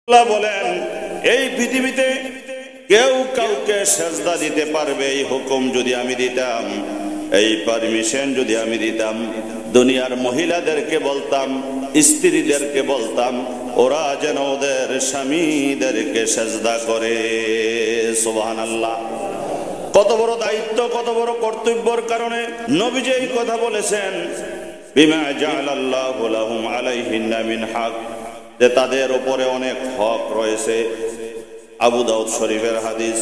আল্লাহ বলেন এই পৃথিবীতে কেউ কাউকে সেজদা দিতে পারবে এই হুকুম যদি আমি দিতাম, এই পারমিশন যদি আমি দিতাম, দুনিয়ার মহিলাদেরকে বলতাম, স্ত্রীদেরকে বলতাম ওরা যেন ওদের স্বামীদেরকে সেজদা করে। সুবহানাল্লাহ। কত বড় দায়িত্ব, কত বড় কর্তব্যের কারণে নবীজি এই কথা বলেছেন, বিমা জাআলাল্লাহু লাহুম আলাইহিন্না মিন হক, যে তাদের উপরে অনেক হক রয়েছে। আবু দাউদ শরীফের হাদিস,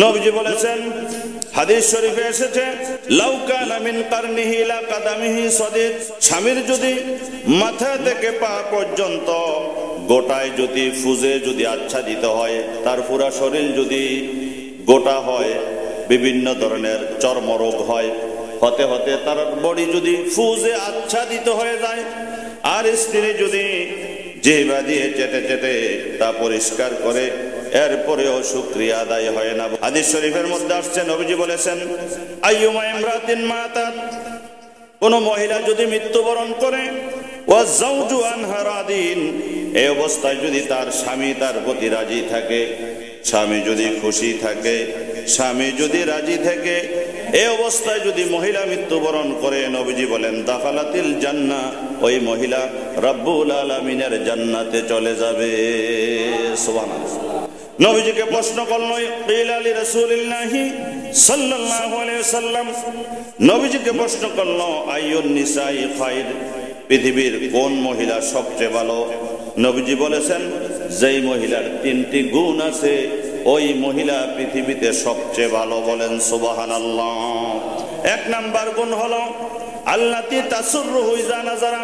নবীজি বলেছেন, হাদিস শরীফে এসেছে, লাউ কানা মিন কারনিহি লা কাদামিহি সাদিদ, স্বামীর যদি মাথা থেকে পা পর্যন্ত গোটায় যদি ফুজে যদি আচ্ছাদিত হয়, তার পুরা শরীর যদি গোটা হয়, বিভিন্ন ধরনের চর্মরোগ হয়, হতে হতে তার বডি যদি ফুজে আচ্ছাদিত হয়ে যায়, আর স্ত্রী যদি জিহ্বা দিয়ে চেটে চেটে তা পরিষ্কার করে, এরপরেও শুকরিয়া আদায় হয় না। হাদিস শরীফের মধ্যে আসছে, নবীজি বলেছেন, আইয়ুমা ইমরাতিন মাতাত, কোন মহিলা যদি মৃত্যুবরণ করে, ওয়া যাওজু আনহা রাদিন, এই অবস্থায় যদি তার স্বামী তার প্রতি রাজি থাকে, স্বামী যদি খুশি থাকে, স্বামী যদি রাজি থাকে, এই অবস্থায় যদি মহিলা মৃত্যুবরণ করে, নবীজি বলেন দাখালাতিল জান্নাহ, ওই মহিলা রব্বুল আলামিনের জান্নাতে চলে যাবে। সুবহানাল্লাহ। নবীজিকে প্রশ্ন করল, কিলা লি রাসূলিল্লাহি সাল্লাল্লাহু আলাইহি ওয়াসাল্লাম, নবীজিকে প্রশ্ন করল, আইয়ুন নিসাই খায়র, পৃথিবীর কোন মহিলা সবচেয়ে ভালো? নবীজি বলেছেন, যেই মহিলার তিনটি গুণ আছে ওই মহিলা পৃথিবীতে সবচেয়ে ভালো। বলেন সুবহানাল্লাহ। এক নাম্বার গুণ হলো আল্লাতি তাসুররুহু ইযা নাযারা,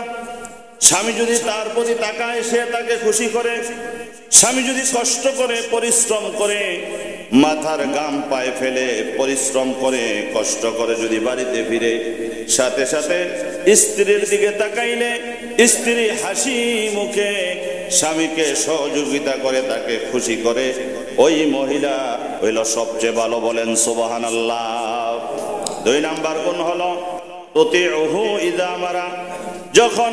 স্বামী যদি তার প্রতি তাকায়, সে তাকে খুশি করে। স্বামী যদি কষ্ট করে, পরিশ্রম করে, মাথার গাম পায়ে ফেলে পরিশ্রম করে, কষ্ট করে যদি বাড়িতে ফিরে, সাথে সাথে স্ত্রীর দিকে তাকাইলে স্ত্রী হাসি মুখে স্বামীকে সহযোগিতা করে, তাকে খুশি করে, ওই মহিলা হইল সবচেয়ে ভালো। বলেন সুবহানাল্লাহ। দুই নাম্বার গুণ হলো তুতিউহু ইযা আমারা, যখন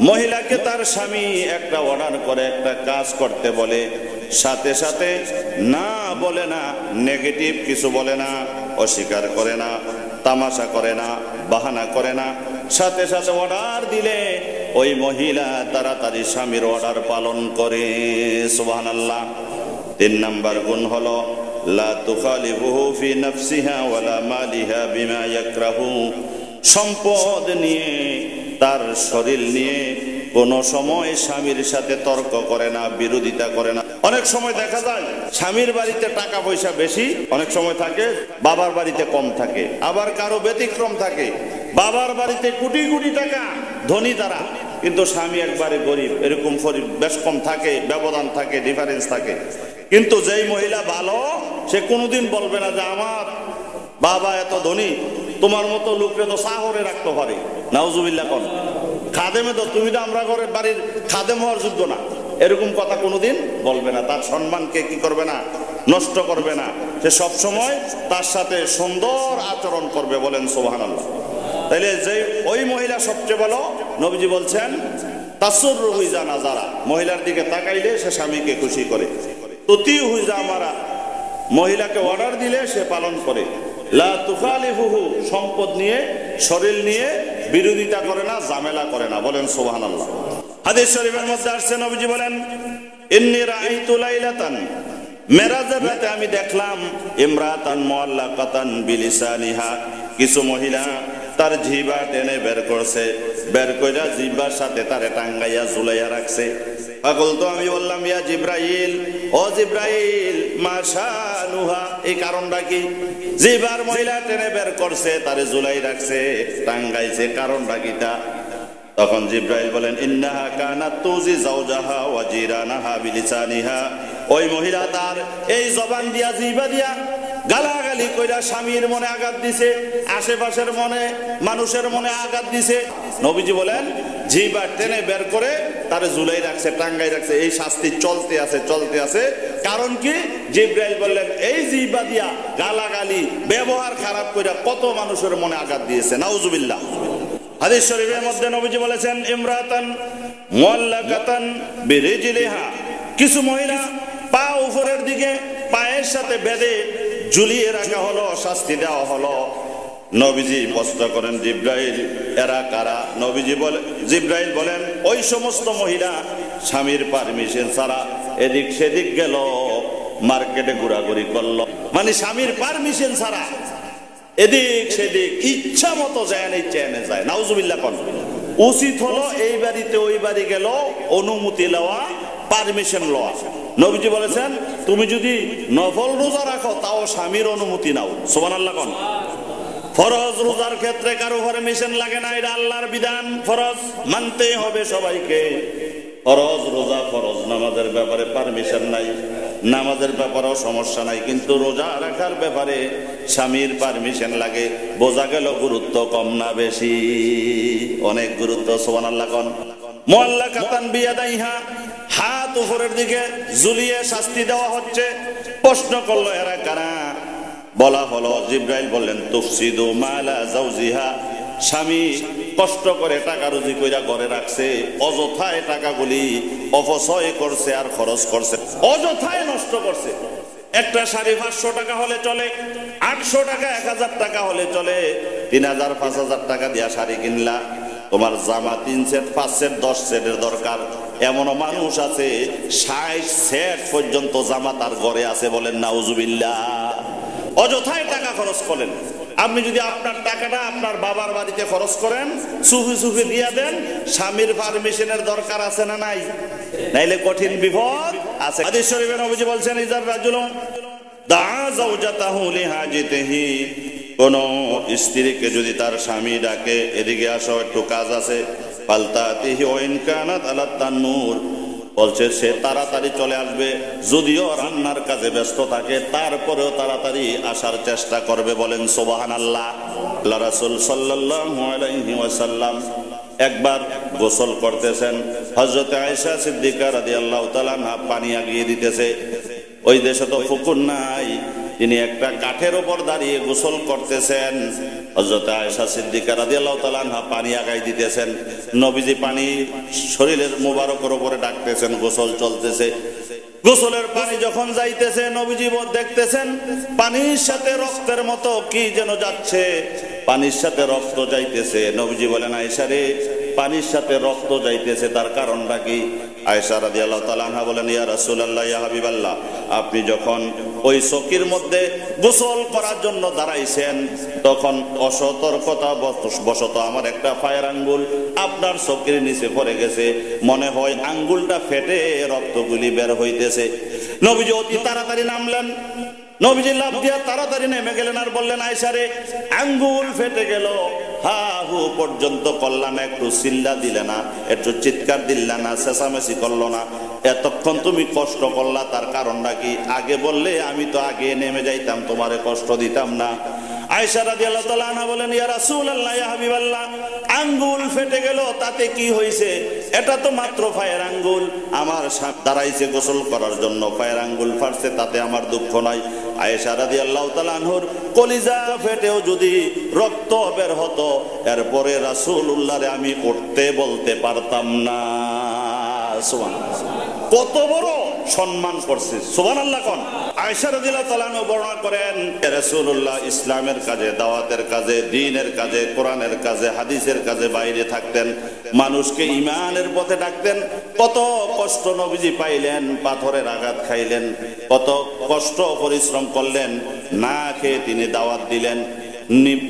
মহিলাকে তার স্বামী একটা অর্ডার করে, একটা কাজ করতে বলে, সাথে সাথে না বলে না, নেগেটিভ কিছু বলে না, অস্বীকার করে না, তামাশা করে না, বাহানা করে না, সাথে সাথে অর্ডার দিলে ওই মহিলা তাড়াতাড়ি স্বামীর অর্ডার পালন করে। সুবহানাল্লাহ। তিন নাম্বার গুণ হলো লা তুখালিফুহু ফি নাফসিহা ওয়ালা মালিহা বিমা ইয়াকরাহু, সম্পদ নিয়ে, তার শরীর নিয়ে কোন সময় স্বামীর সাথে তর্ক করে না, বিরোধিতা করে না। অনেক সময় দেখা যায় স্বামীর বাড়িতে টাকা পয়সা বেশি অনেক সময় থাকে, বাবার বাড়িতে কম থাকে, আবার কারো ব্যতিক্রম থাকে, বাবার বাড়িতে কোটি কোটি টাকা, ধনী তারা, কিন্তু স্বামী একবারে গরিব, এরকম বেশ কম থাকে, ব্যবধান থাকে, ডিফারেন্স থাকে। কিন্তু যেই মহিলা ভালো, সে কোনোদিন বলবে না যে আমার বাবা এত ধনী, তোমার মতো লোকরে তো শহরে রাখতে পারে, নাউজুবিল্লাহ। কোন খাদেমে তো, তুমি তো আমরা ঘরের বাড়ির খাদেম হওয়ার যোগ্য না, এরকম কথা কোনোদিন বলবে না। তার সম্মানকে কি করবে না, নষ্ট করবে না। সে সব সময় তার সাথে সুন্দর আচরণ করবে। বলেন সুবহানাল্লাহ। তাইলে যে ওই মহিলা সবচেয়ে ভালো, নবীজি বলছেন তাসুররুহু ইযা নাযারা, মহিলার দিকে তাকাইলে সে স্বামীকে খুশি করে। তুতিউহু ইযা আমারা, মহিলাকে অর্ডার দিলে সে পালন করে। লা তুখালিফুহু, সম্পদ নিয়ে, শরীর নিয়ে বিরোধিতা করে না, ঝামেলা করে না। বলেন সুবহানাল্লাহ। হাদিস শরীফের মধ্যে আসছে, নবীজি বলেন, ইন্নী রাআইতু লাইলাতান, মেরাজের রাতে আমি দেখলাম, ইমরাতান মুআল্লাকাতান বিলিসানিহা, কিছু মহিলা তার জিহ্বা টেনে বের করছে, বের কইরা জিহ্বার সাথে তারে টাঙ্গাইয়া ঝুলাইয়া রাখছে। পাগল তো আমি বললাম, ইয়া জিব্রাইল, ও জিব্রাইল, মাশানুহা, এই কারণটা কি? জিহ্বার মহিলা টেনে বের করছে, তারে ঝুলাই রাখছে, টাঙ্গাইছে, কারণটা কিটা? তখন জিব্রাইল বলেন, ইন্নাহা কানাত তুজি যাওজাহা ওয়া জিরানাহা বিলিসানিহা, ওই মহিলা তার এই জবান দিয়া, জিহ্বা দিয়া গালাগালি কইরা স্বামীর মনে আঘাত দিছে, আশেপাশের মনে, মানুষের মনে আঘাত দিছে। নবীজি বলেন, জিহ্বা টেনে বের করে তারে ঝুলাই রাখছে, টাঙ্গাই রাখছে, এই শাস্তি চলতে আছে, চলতে আছে। কারণ কি? জিব্রাইল বললেন, এই জিহ্বা দিয়া গালাগালি, ব্যবহার খারাপ কইরা কত মানুষের মনে আঘাত দিয়েছে। নাউজুবিল্লাহ। হাদিস শরীফের মধ্যে নবীজি বলেছেন, ইমরাতান মুআল্লাকাতান বিরিজলিহা, কিছু মহিলা পা উপরের দিকে পায়ের সাথে বেঁধে ঝুলিয়ে রাখা হলো, শাস্তি দেওয়া হলো। নবীজি প্রশ্ন করেন, জিব্রাইল এরা কারা? নবীজি বলে, জিব্রাইল বলেন, ওই সমস্ত মহিলা স্বামীর পারমিশন ছাড়া এদিক সেদিক গেল, মার্কেটে ঘোরাঘুরি করলো, মানে স্বামীর পারমিশন ছাড়া এদিক সেদিক ইচ্ছা মতো যায় না, ইচ্ছা এনে যায়। নাউজুবিল্লাহ কোন উচিত হলো এই বাড়িতে ওই বাড়ি গেল অনুমতি লওয়া, পারমিশন লওয়া। নবীজি বলেছেন, তুমি যদি নফল রোজা রাখো তাও স্বামীর অনুমতি নাও। সুবহানাল্লাহ কোন। ফরজ রোজার ক্ষেত্রে কারো পারমিশন লাগে না, এটা আল্লাহর বিধান, ফরজ মানতে হবে সবাইকে। ফরজ রোজা, ফরজ নামাজের ব্যাপারে পারমিশন নাই, নামাজের ব্যাপারেও সমস্যা নাই, কিন্তু রোজা রাখার ব্যাপারে স্বামীর পারমিশন লাগে। বোঝা গেল গুরুত্ব কম না বেশি? অনেক গুরুত্ব। সুবহানাল্লাহ কোন। মুআল্লাকাতান বিয়াদাইহা, হাত উপরের দিকে ঝুলিয়ে শাস্তি দেওয়া হচ্ছে। প্রশ্ন করলো, এরা কারা? বলা হলো, জিব্রাইল বললেন, তুফসিদু মালা জাওজিহা, স্বামী কষ্ট করে টাকা রুজি কইরা ঘরে রাখছে, অযথায় টাকাগুলি অপচয় করছে আর খরচ করছে, অযথায় নষ্ট করছে। একটা শাড়ি 500 টাকা হলে চলে, 800 টাকা 1000 টাকা হলে চলে, 3000 5000 টাকা দিয়া শাড়ি কিনলা, তোমার জামা 3 সেট 5 সেট 10 সেটের দরকার। এমনও মানুষ আছে 60 সেট পর্যন্ত জামা তার ঘরে আছে, বলেন নাউজুবিল্লাহ। অযথায় টাকা খরচ করেন। আপনি যদি আপনার টাকাটা আপনার বাবার বাড়িতে খরচ করেন, সুফি সুফি দিয়া দেন, স্বামীর পারমিশনের দরকার আছে না নাই? নাইলে কঠিন বিপদ আছে। হাদিস শরীফে নবীজি বলছেন, ইজার রাজুলু দাআ যাওজাতাহু লিহাজিতিহি, কোন স্ত্রীকে যদি তার স্বামী ডাকে, এদিকে আসো একটু কাজ আছে, ফালতাতিহি ওয়া ইন কানাত আলা তান্নুর, বলছে সে তাড়াতাড়ি চলে আসবে, যদিও রান্নার কাজে ব্যস্ত থাকে তারপরেও তাড়াতাড়ি আসার চেষ্টা করবে। বলেন সুবহানাল্লাহ। আল্লাহ রাসূল সাল্লাল্লাহু আলাইহি ওয়াসাল্লাম একবার গোসল করতেছেন, হযরত আয়েশা সিদ্দিকা রাদিয়াল্লাহু তাআলা আনহা পানি আগিয়ে দিতেছে। ওই দেশে তো পুকুর নাই, তিনি একটা কাঠের উপর দাঁড়িয়ে গোসল করতেছেন। হযরত আয়েশা সিদ্দিকা রাদিয়াল্লাহু তাআলা আনহা পানি আগাই দিতেছেন, নবীজি পানি শরীরের মোবারকের উপরে ডাকতেছেন, গোসল চলতেছে। গোসলের পানি যখন যাইতেছে, নবীজি দেখতেছেন পানির সাথে রক্তের মতো কি যেন যাচ্ছে, পানির সাথে রক্ত যাইতেছে। নবীজি বলেন, আয়েশা রে, পানির সাথে রক্ত যাইতেছে, তার কারণটা কি? আয়েশা রাদিয়াল্লাহু তাআলা আনহা বলেন, ইয়া রাসূলুল্লাহ, ইয়া হাবিবাল্লাহ, আপনি যখন ওই চকির মধ্যে গোসল করার জন্য দাঁড়াইছেন, তখন অসতর্কতা বশত আমার একটা পায়ের আঙ্গুল আপনার চকির নিচে পড়ে গেছে, মনে হয় আঙ্গুলটা ফেটে রক্তগুলি বের হইতেছে। নবীজি অতি তাড়াতাড়ি নামলেন, নবীজি লাফ দিয়া তাড়াতাড়ি নেমে গেলেন আর বললেন, আয়েশা রে, আঙ্গুল ফেটে গেল, হা হু পর্যন্ত করলা না, একটু চিল্লা দিলে না, একটু চিৎকার দিল্লা না, চেঁচামেচি করলো না, এতক্ষণ তুমি কষ্ট করলা, তার কারণটা কি? আগে বললে আমি তো আগে নেমে যাইতাম, তোমারে কষ্ট দিতাম না। আয়েশা রাদিয়াল্লাহু তাআলা আনহা বলেন, ইয়া রাসূলুল্লাহ, ইয়া হাবিবাল্লাহ, আঙ্গুল ফেটে গেল তাতে কি হয়েছে? এটা তো মাত্র পায়ের আঙ্গুল, আমার দাঁড়াইছে গোসল করার জন্য, পায়ের আঙ্গুল ফাটছে, তাতে আমার দুঃখ নাই। আয়েশা রাদিয়াল্লাহু তাআলা আনহুর কলিজা ফেটেও যদি রক্ত বের হতো, এরপরে রাসূলুল্লাহরে আমি উঠতে বলতে পারতাম না। সুবহানাল্লাহ, কত বড় সম্মান করছে। সুবহানাল্লাহ কোন। আয়েশা রাদিয়াল্লাহু তাআলা আনহা বর্ণনা করেন, রাসূলুল্লাহ ইসলামের কাজে, দাওয়াতের কাজে, দ্বীনের কাজে, কোরআনের কাজে, হাদিসের কাজে বাইরে থাকতেন, মানুষকে ঈমানের পথে ডাকতেন। কত কষ্ট নবীজি পাইলেন, পাথরের আঘাত খাইলেন, কত কষ্ট পরিশ্রম করলেন, না খেয়ে তিনি দাওয়াত দিলেন।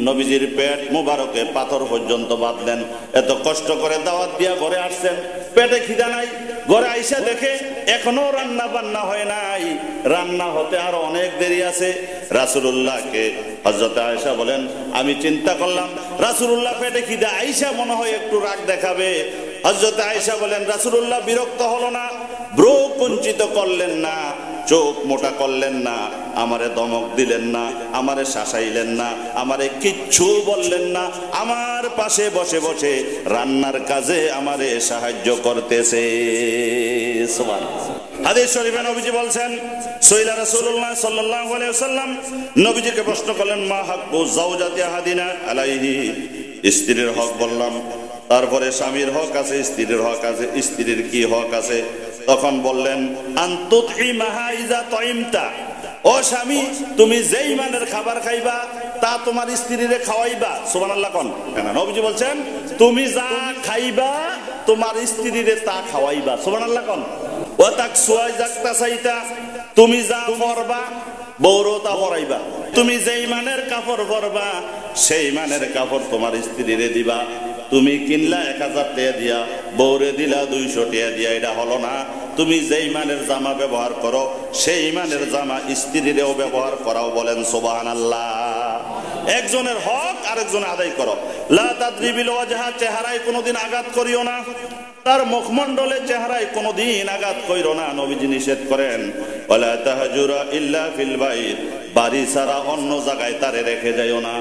নবীজির পেট মুবারকে পাথর পর্যন্ত বাঁধলেন, এত কষ্ট করে দাওয়াত দিয়া ঘরে আসছেন, পেটে খিদা নাই। ঘরে আইসা দেখে এখনো রান্না বান্না হয় নাই, রান্না হতে আরো অনেক দেরি আছে। রাসূলুল্লাহকে হযরত আয়েশা বলেন, আমি চিন্তা করলাম রাসূলুল্লাহ পেটে খিদা, আয়েশা মনে হয় একটু রাগ দেখাবে। হযরত আয়েশা বলেন, রাসূলুল্লাহ বিরক্ত হলো না, ভ্রু কুঞ্চিত করলেন না, চোখ মোটা করলেন না, আমারে ধমক দিলেন না, আমারে শাসাইলেন না, আমারে কিচ্ছু বললেন না, আমার পাশে বসে বসে রান্নার কাজে আমারে সাহায্য করতেছে। সুবহানাল্লাহ। হাদিস শরীফে নবীজি বলছেন, সইলা রাসূলুল্লাহ সাল্লাল্লাহু আলাইহি ওয়াসাল্লাম নবীজিকে প্রশ্ন করলেন, মা হাক্কু যাওজাতি আহাদিনা আলাইহি, স্ত্রীর হক বললাম, তারপরে স্বামীর হক আছে, স্ত্রীর হক আছে, স্ত্রীর কি হক আছে? তখন বললেন আনতুতইমাহা ইযা তাইমতা, ও স্বামী তুমি যেই মানের খাবার খাইবা তা তোমার স্ত্রীরে খাওয়াইবা। সুবহানাল্লাহ কোন কেন? নবীজি বলছেন তুমি যা খাইবা তোমার স্ত্রীরে তা খাওয়াইবা। সুবহানাল্লাহ কোন। ওয়া তাকসুয়া যাক্তাসাইতা, তুমি যা পরবা বউরও তা পরাইবা। তুমি যেই মানের কাপড় পরবা সেই মানের কাপড় তোমার স্ত্রীরে দিবা। তুমি কিনলা 1000 টাকা দিয়া, বউরে দিলা 200 টাকা দিয়া, এটা হলো না। তুমি যেই মানের জামা ব্যবহার করো সেই মানের জামা স্ত্রীরেও ব্যবহার করাও। বলেন সুবহানাল্লাহ। একজনের হক আরেকজন আদায় করো। লা তাদরিবিল ওয়াজহা, চেহারায় কোনোদিন আঘাত করিও না, তার মুখমণ্ডলে চেহারায় কোনোদিন আঘাত কইরো না। নবীজি নিষেধ করেন ওয়ালা তাহজুরা ইল্লা ফিল বাইত, বাড়ি ছাড়া অন্য জায়গায় তারে রেখে যাইও না।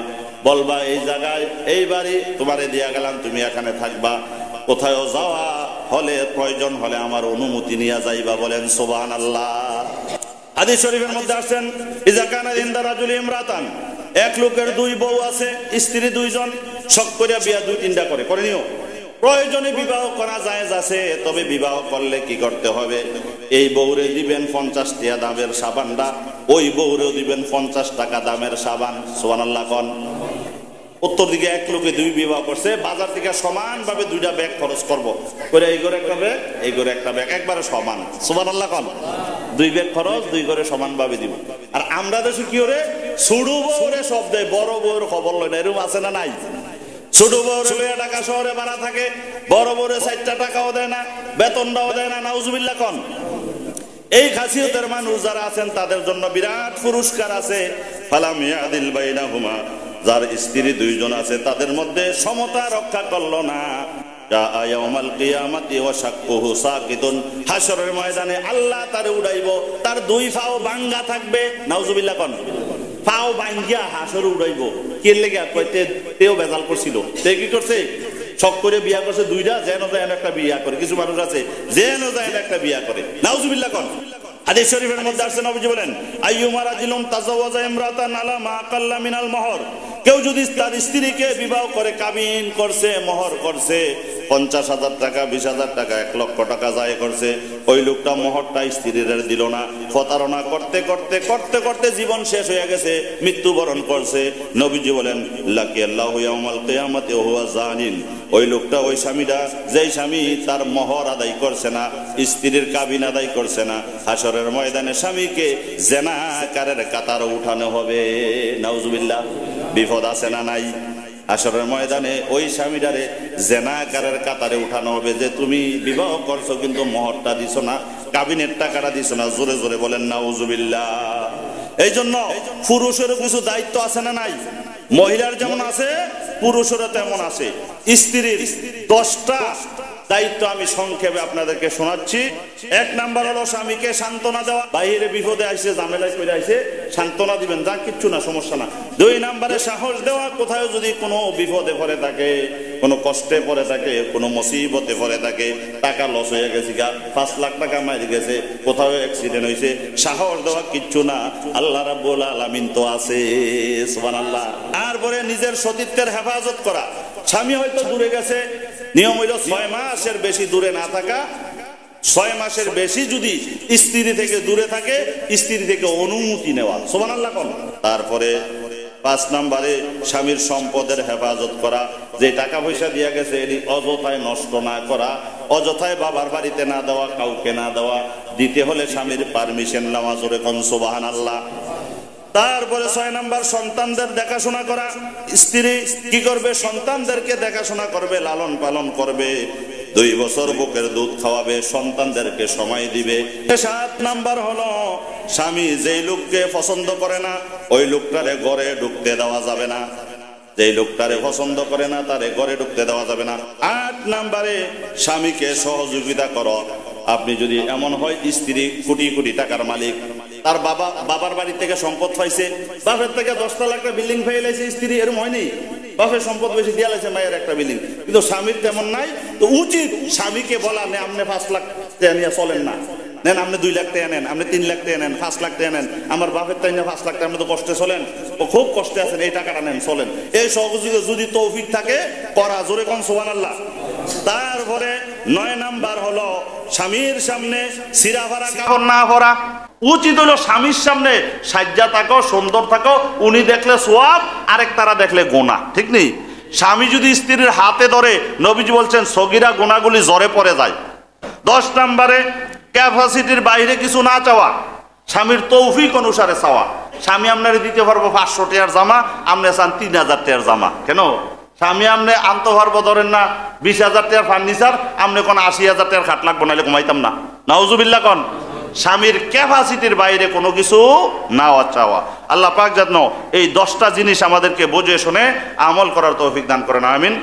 বলবা এই জায়গায় এই বাড়ি তোমারে দিয়া গেলাম, তুমি এখানে থাকবা। কোথায় যাওয়া হলে প্রয়োজন হলে আমার অনুমতি নিয়ে যাইবা। বলেন সুবহানাল্লাহ। হাদিস শরীফের মধ্যে আসেন ইযা কানা ইনদা রাজুলি ইমরাতান, এক লোকের 2 বউ আছে, স্ত্রী 2 জন, শখ করে বিয়া 2-3টা করে নিও। প্রয়োজনে বিবাহ করা জায়েজ আছে, তবে বিবাহ করলে কি করতে হবে? এই বউরে দিবেন 50 টাকা দামের সাবানটা, ওই বউরেও দিবেন 50 টাকা দামের সাবান। সুবহানাল্লাহ কোন। উত্তর দিকে এক লোকে 2 বিবাহ করছে, বাজার থেকে সমানভাবে 2টা ব্যাগ খরচ করব করে, এই করে একটা ব্যাগ, এই করে একটা ব্যাগ, একবারে সমান। সুবহানাল্লাহ কোন। 2 ব্যাগ খরচ 2 করে সমানভাবে দিব। আর আমরা দেশে কি করে ছোট বউরে সব দেয়, বড় বউর খবর লয় না, এরকম আছে না নাই? ছোট বউরে লইয়া ঢাকা শহরে ভাড়া থাকে, বড় বউরে 4টা টাকাও দেয় না, বেতনটাও দেয় না। নাউজুবিল্লাহ কোন। এই খাসিয়তের মানুষ যারা আছেন তাদের জন্য বিরাট পুরস্কার আছে। ফালাম ইয়াদিল বাইনাহুমা, যার স্ত্রী 2 জন আছে তাদের মধ্যে সমতা রক্ষা করলো না, ইয়াউমাল কিয়ামাতি ওয়া শাক্কুহু সাকিতুন, হাশরের ময়দানে আল্লাহ তারে উড়াইব, তার 2 পাও ভাঙ্গা থাকবে। নাউজুবিল্লাহ কোন। পাও ভাঙ্গিয়া হাশরে উড়াইব। কি লাগা কইতে তেও বেজাল করছিল, তে কি করছে? শখ করে বিয়া করছে 2টা, যেন যায় একটা বিয়া করে। কিছু মানুষ আছে যেন যায় একটা বিয়া করে। নাউজুবিল্লাহ কোন। হাদিস শরীফের মধ্যে আসছে নবীজি বলেন আইয়ুমা রাজুলুন তাজাওয়াজা ইমরাতান আলা মা আকাল্লা মিনাল মোহর, কেউ যদি তার স্ত্রীকে বিবাহ করে, কাবিন করছে, মোহর করছে, 50,000 টাকা, 20,000 টাকা, 1 লক্ষ টাকা যায় করছে, ওই লোকটা মোহরটা স্ত্রীর দিল না, প্রতারণা করতে করতে করতে করতে জীবন শেষ হয়ে গেছে, মৃত্যুবরণ করছে। নবীজি বলেন লাকিয়াল্লাহু ইয়াউমাল কিয়ামাতি ওয়া হুয়া জানিন, ওই লোকটা, ওই স্বামীটা, যেই স্বামী তার মোহর আদায় করছে না, স্ত্রীর কাবিন আদায় করছে না, হাশরের ময়দানে স্বামীকে জেনাকারের কাতারে উঠানো হবে। নাউজুবিল্লাহ। বিপদ আছে না নাই? হাশরের ময়দানে ওই স্বামীটারে জেনাকারের কাতারে উঠানো হবে যে তুমি বিবাহ করছো কিন্তু মোহরটা দিছো না, কাবিনের টাকাটা দিছো না। জোরে জোরে বলেন নাউজুবিল্লাহ। এই জন্য পুরুষেরও কিছু দায়িত্ব আছে না নাই? মহিলার যেমন আছে পুরুষেরও তেমন আছে। স্ত্রীর 10টা দায়িত্ব আমি সংক্ষেপে আপনাদেরকে শোনাচ্ছি। 1 নাম্বার হলো স্বামীকে সান্ত্বনা দেওয়া, বাইরে বিপদে আইছে, ঝামেলায় করে আইছে, সান্ত্বনা দিবেন, যা কিচ্ছু না, সমস্যা না। 2 নাম্বারে সাহস দেওয়া, কোথাও যদি কোনো বিপদে পড়ে থাকে, কোনো কষ্টে পড়ে থাকে, কোনো মুসিবতে পড়ে থাকে, টাকা লস হয়ে গেছে, 5 লাখ টাকা মারি গেছে, কোথাও অ্যাক্সিডেন্ট হয়েছে, সাহস দেওয়া, কিচ্ছু না, আল্লাহ রাব্বুল আলামিন তো আছে। সুবহানাল্লাহ। তারপরে নিজের সতীত্বের হেফাজত করা। স্বামী হয়তো দূরে গেছে, নিয়ম হইল 6 মাসের বেশি দূরে না থাকা। 6 মাসের বেশি যদি স্ত্রী থেকে দূরে থাকে, স্ত্রী থেকে অনুমতি নেওয়া। সুবহানাল্লাহ কোন। তারপরে 5 নম্বরে স্বামীর সম্পদের হেফাজত করা, যে টাকা পয়সা দিয়া গেছে এটি অযথায় নষ্ট না করা, অযথায় বাবার বাড়িতে না দেওয়া, কাউকে না দেওয়া, দিতে হলে স্বামীর পারমিশন নেওয়া। জোরে কোন সুবহানাল্লাহ। তারপরে 6 নাম্বার সন্তানদের দেখাশোনা করা। স্ত্রী কি করবে? সন্তানদেরকে দেখাশোনা করবে, লালন পালন করবে, 2 বছর বুকের দুধ খাওয়াবে, সন্তানদেরকে সময় দিবে। 7 নাম্বার হলো স্বামী যেই লোককে পছন্দ করে না ওই লোকটারে ঘরে ঢুকতে দেওয়া যাবে না। যেই লোকটারে পছন্দ করে না তারে ঘরে ঢুকতে দেওয়া যাবে না। 8 নাম্বারে স্বামীকে সহযোগিতা করো। আপনি যদি এমন হয় স্ত্রী কোটি কোটি টাকার মালিক, তার বাবার বাড়ি থেকে সম্পদ পাইছে, বাপের থেকে 10 লাখ টাকা বিল্ডিং পেয়ে লাইছে, স্ত্রী এরকম হয়নি, বাপের সম্পদ বেশি দিয়া লাইছে মায়ের একটা বিল্ডিং, কিন্তু স্বামীর তেমন নাই। তো উচিত স্বামীকে বলা, নে আপনি 5 লাখ টাকা নিয়ে চলেন না, নেন আপনি 2 লাখ টাকা নেন, আপনি 3 লাখ টাকা নেন, 5 লাখ টাকা নেন, আমার বাপের তাই না 5 লাখ টাকা, আপনি তো কষ্টে চলেন, ও খুব কষ্টে আছেন, এই টাকাটা নেন, চলেন। এই সহযোগিতা যদি তৌফিক থাকে করা। জোরে কোন সুবহানাল্লাহ। তারপরে 9 নাম্বার হলো স্বামীর সামনে সিরা ভরা কাপড় না পরা। উচিত হলো স্বামীর সামনে সাজ্জা থাকো, সুন্দর থাকো, উনি দেখলে সোয়াব, আরেক তারা দেখলে গোনা, ঠিক নেই? স্বামী যদি স্ত্রীর হাতে ধরে, নবীজি বলছেন সগীরা গুনাহগুলি জ্বরে পড়ে যায়। 10 নম্বরে ক্যাপাসিটির বাইরে কিছু না চাওয়া, স্বামীর তৌফিক অনুসারে চাওয়া। স্বামী আপনারে দিতে পারবো 500 টাকার জামা, আপনি চান 3000 টাকার জামা, কেন? স্বামী আপনি আনতে পারবো ধরেন না 20,000 টাকার ফার্নিচার, আপনি কোন 80,000 টাকার খাট লাগবো, নাহলে ঘুমাইতাম না। নাউজুবিল্লাহ কোন? স্বামীর ক্যাপাসিটির বাইরে কোনো কিছু না চাওয়া। আল্লাহ পাক যেন এই 10টা জিনিস আমাদেরকে বুঝে শুনে আমল করার তৌফিক দান করেন, আমিন।